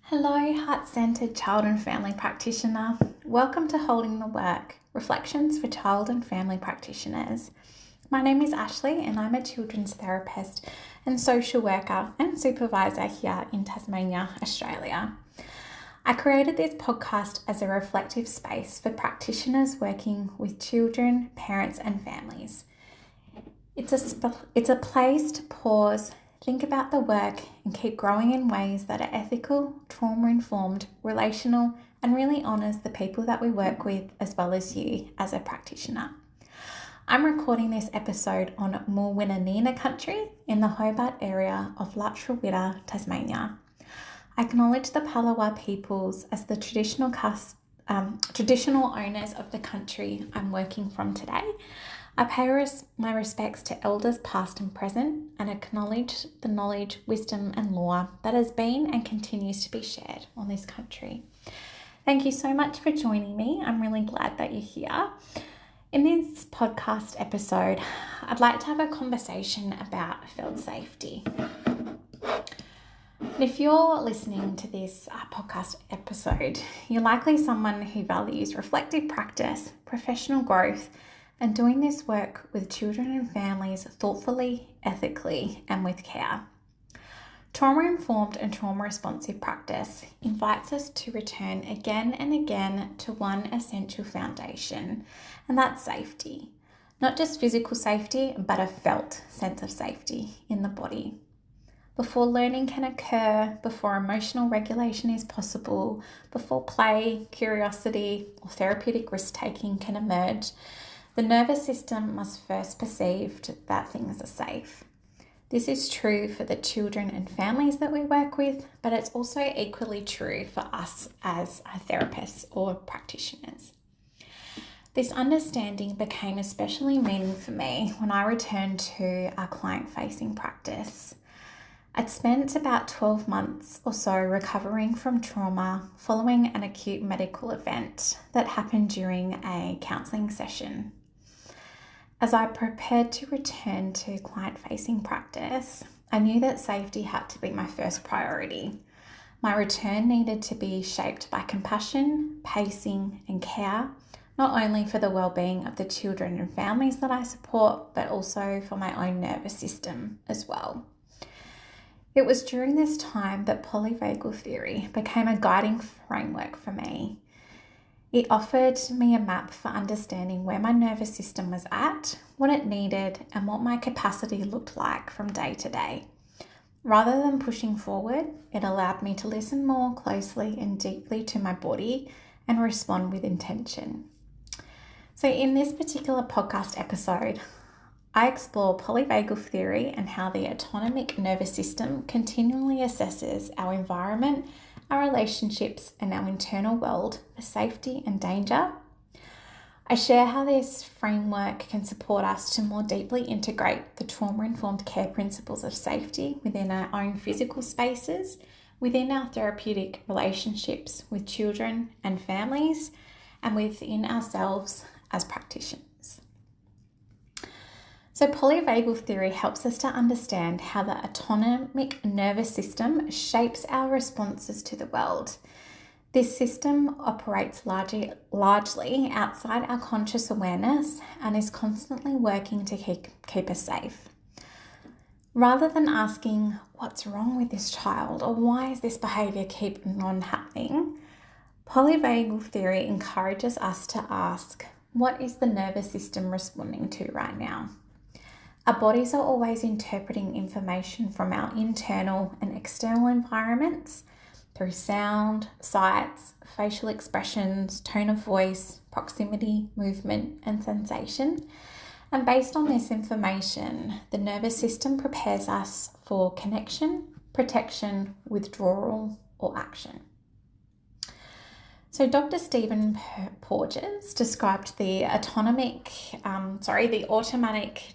Hello, heart-centered child and family practitioner. Welcome to Holding the Work, Reflections for Child and Family Practitioners. My name is Ashleigh and I'm a children's therapist and social worker and supervisor here in Tasmania, Australia. I created this podcast as a reflective space for practitioners working with children, parents and families. It's a place to pause, think about the work and keep growing in ways that are ethical, trauma-informed, relational, and really honours the people that we work with as well as you as a practitioner. I'm recording this episode on Mulwinanina country in the Hobart area of Lutruwita, Tasmania. I acknowledge the Palawa peoples as the traditional owners of the country I'm working from today. I pay my respects to elders past and present and acknowledge the knowledge, wisdom and lore that has been and continues to be shared on this country. Thank you so much for joining me. I'm really glad that you're here. In this podcast episode, I'd like to have a conversation about field safety. And if you're listening to this podcast episode, you're likely someone who values reflective practice, professional growth, and doing this work with children and families thoughtfully, ethically, and with care. Trauma-informed and trauma-responsive practice invites us to return again and again to one essential foundation, and that's safety. Not just physical safety, but a felt sense of safety in the body. Before learning can occur, before emotional regulation is possible, before play, curiosity, or therapeutic risk-taking can emerge, the nervous system must first perceive that things are safe. This is true for the children and families that we work with, but it's also equally true for us as therapists or practitioners. This understanding became especially meaningful for me when I returned to our client-facing practice. I'd spent about 12 months or so recovering from trauma following an acute medical event that happened during a counselling session. As I prepared to return to client-facing practice, I knew that safety had to be my first priority. My return needed to be shaped by compassion, pacing, and care, not only for the well-being of the children and families that I support, but also for my own nervous system as well. It was during this time that Polyvagal Theory became a guiding framework for me. It offered me a map for understanding where my nervous system was at, what it needed, and what my capacity looked like from day to day. Rather than pushing forward, it allowed me to listen more closely and deeply to my body and respond with intention. So in this particular podcast episode, I explore polyvagal theory and how the autonomic nervous system continually assesses our environment, our relationships, and our internal world for safety and danger. I share how this framework can support us to more deeply integrate the trauma-informed care principles of safety within our own physical spaces, within our therapeutic relationships with children and families, and within ourselves as practitioners. So polyvagal theory helps us to understand how the autonomic nervous system shapes our responses to the world. This system operates largely outside our conscious awareness and is constantly working to keep us safe. Rather than asking, what's wrong with this child or why is this behaviour keeping on happening, polyvagal theory encourages us to ask, what is the nervous system responding to right now? Our bodies are always interpreting information from our internal and external environments through sound, sights, facial expressions, tone of voice, proximity, movement, and sensation. And based on this information, the nervous system prepares us for connection, protection, withdrawal, or action. So Dr. Stephen Porges described the automatic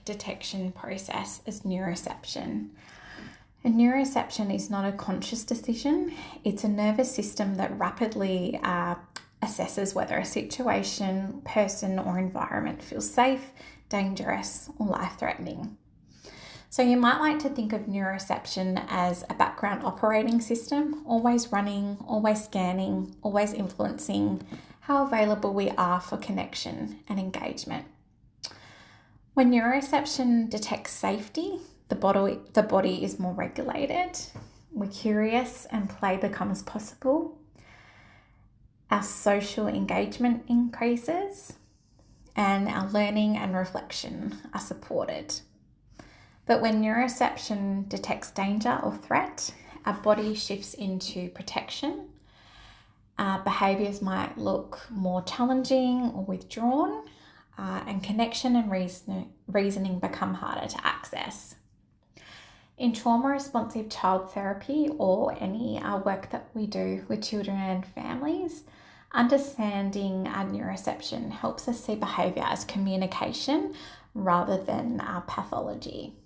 detection process as neuroception. And neuroception is not a conscious decision. It's a nervous system that rapidly assesses whether a situation, person, or environment feels safe, dangerous, or life-threatening. So you might like to think of neuroception as a background operating system, always running, always scanning, always influencing how available we are for connection and engagement. When neuroception detects safety, the body is more regulated. We're curious and play becomes possible. Our social engagement increases and our learning and reflection are supported. But when neuroception detects danger or threat, our body shifts into protection. Our behaviours might look more challenging or withdrawn, and connection and reasoning become harder to access. In trauma-responsive child therapy or any work that we do with children and families, understanding our neuroception helps us see behaviour as communication rather than pathology.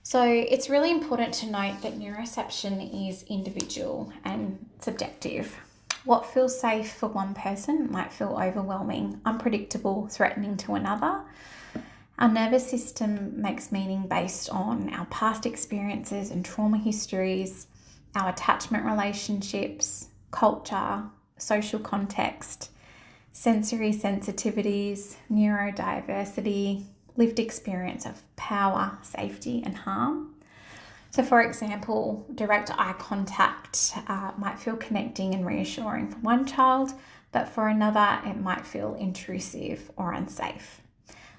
So it's really important to note that neuroception is individual and subjective. What feels safe for one person might feel overwhelming, unpredictable, threatening to another. Our nervous system makes meaning based on our past experiences and trauma histories, our attachment relationships, culture, social context, sensory sensitivities, neurodiversity, lived experience of power, safety, and harm. So for example, direct eye contact might feel connecting and reassuring for one child, but for another, it might feel intrusive or unsafe.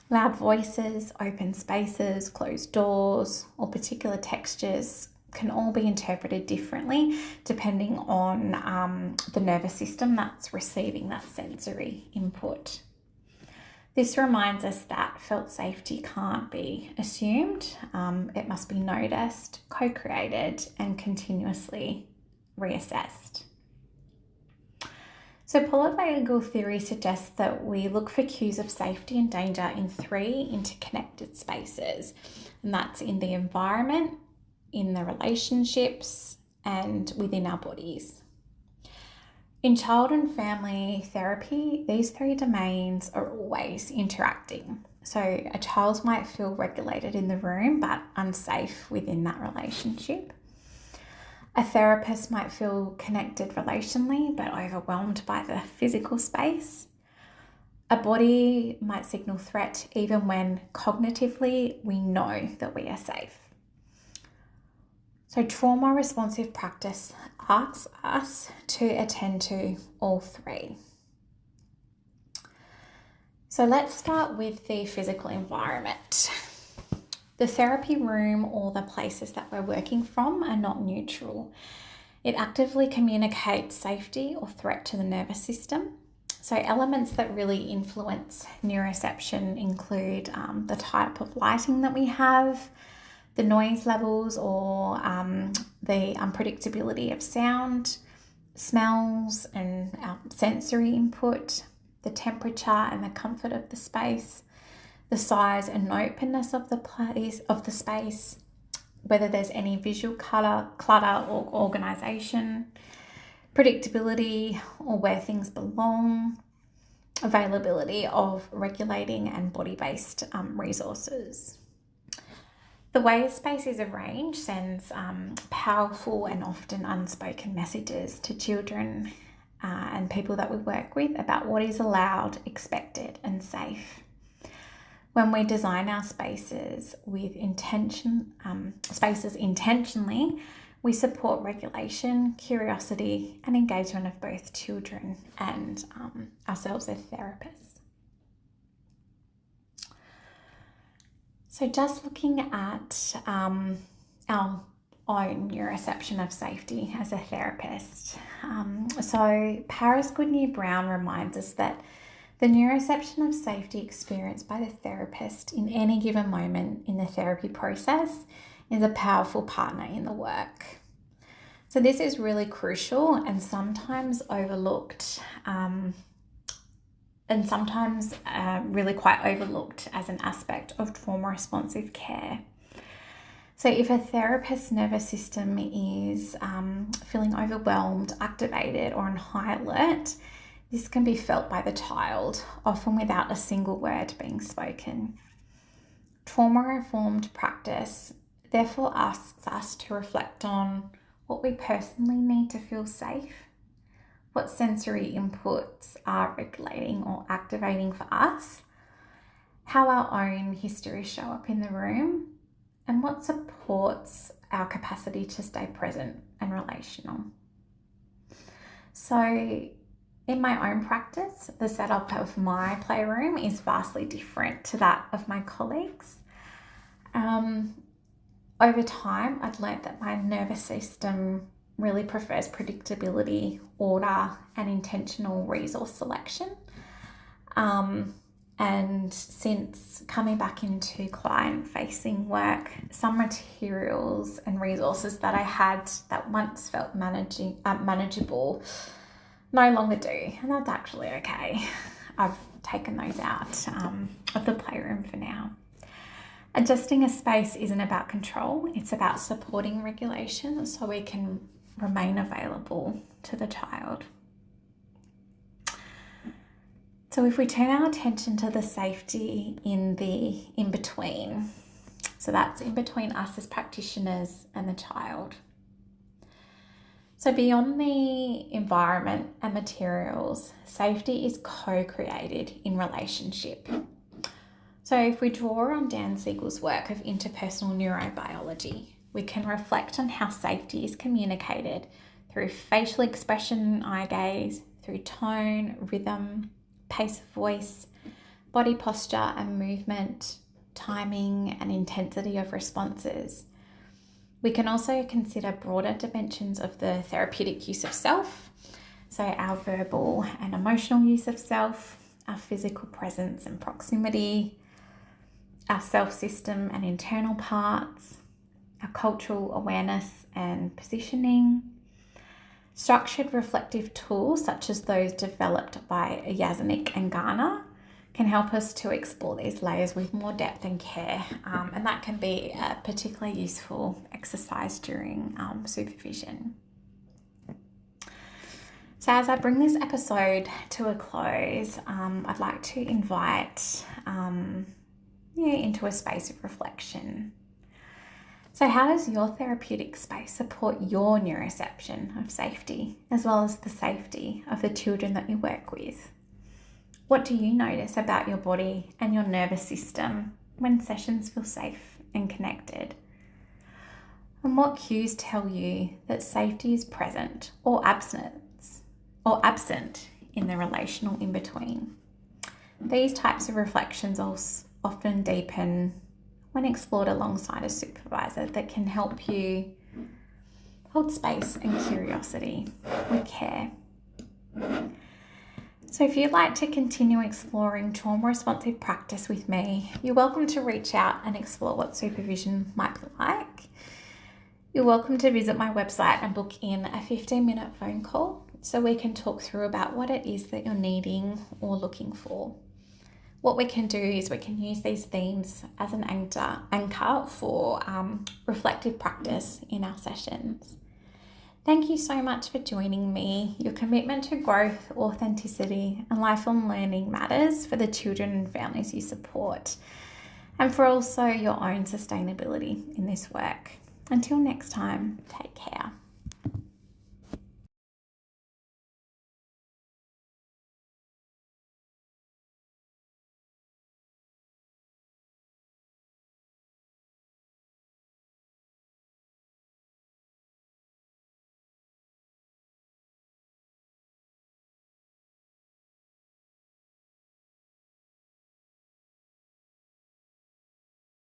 Loud voices, open spaces, closed doors, or particular textures can all be interpreted differently depending on the nervous system that's receiving that sensory input. This reminds us that felt safety can't be assumed. It must be noticed, co-created, and continuously reassessed. So Polyvagal Theory suggests that we look for cues of safety and danger in 3 interconnected spaces, and that's in the environment, in the relationships, and within our bodies. In child and family therapy, these 3 domains are always interacting. So a child might feel regulated in the room but unsafe within that relationship. A therapist might feel connected relationally but overwhelmed by the physical space. A body might signal threat even when cognitively we know that we are safe. So trauma responsive practice asks us to attend to all 3. So let's start with the physical environment. The therapy room or the places that we're working from are not neutral. It actively communicates safety or threat to the nervous system. So elements that really influence neuroception include the type of lighting that we have, the noise levels or the unpredictability of sound, smells and sensory input, the temperature and the comfort of the space, the size and openness of the space, whether there's any visual clutter or organisation, predictability or where things belong, availability of regulating and body-based resources. The way space is arranged sends powerful and often unspoken messages to children and people that we work with about what is allowed, expected and safe. When we design our spaces with intentionally, we support regulation, curiosity and engagement of both children and ourselves as therapists. So just looking at our own neuroception of safety as a therapist. So Paris Goodnew-Brown reminds us that the neuroception of safety experienced by the therapist in any given moment in the therapy process is a powerful partner in the work. So this is really crucial and sometimes overlooked really quite overlooked as an aspect of trauma responsive care. So if a therapist's nervous system is feeling overwhelmed, activated or on high alert, this can be felt by the child, often without a single word being spoken. trauma-informed practice therefore asks us to reflect on what we personally need to feel safe, what sensory inputs are regulating or activating for us, how our own histories show up in the room, and what supports our capacity to stay present and relational. So in my own practice, the setup of my playroom is vastly different to that of my colleagues. Over time, I've learnt that my nervous system really prefers predictability, order, and intentional resource selection. And since coming back into client-facing work, some materials and resources that I had that once felt manageable no longer do, and that's actually okay. I've taken those out of the playroom for now. Adjusting a space isn't about control, it's about supporting regulation so we can remain available to the child. So if we turn our attention to the safety in the in-between, so that's in between us as practitioners and the child. So beyond the environment and materials, safety is co-created in relationship. So if we draw on Dan Siegel's work of interpersonal neurobiology, we can reflect on how safety is communicated through facial expression, eye gaze, through tone, rhythm, pace of voice, body posture and movement, timing and intensity of responses. We can also consider broader dimensions of the therapeutic use of self, so our verbal and emotional use of self, our physical presence and proximity, our self-system and internal parts, our cultural awareness and positioning. Structured reflective tools such as those developed by Yaznik and Garner can help us to explore these layers with more depth and care, and that can be a particularly useful exercise during supervision. So as I bring this episode to a close, I'd like to invite into a space of reflection. So how does your therapeutic space support your neuroception of safety, as well as the safety of the children that you work with? What do you notice about your body and your nervous system when sessions feel safe and connected? And what cues tell you that safety is present or absent in the relational in-between? These types of reflections often deepen when explored alongside a supervisor that can help you hold space and curiosity with care. So if you'd like to continue exploring trauma-responsive practice with me, you're welcome to reach out and explore what supervision might be like. You're welcome to visit my website and book in a 15-minute phone call so we can talk through about what it is that you're needing or looking for. What we can do is we can use these themes as an anchor for reflective practice in our sessions. Thank you so much for joining me. Your commitment to growth, authenticity, and lifelong learning matters for the children and families you support, and for also your own sustainability in this work. Until next time, take care.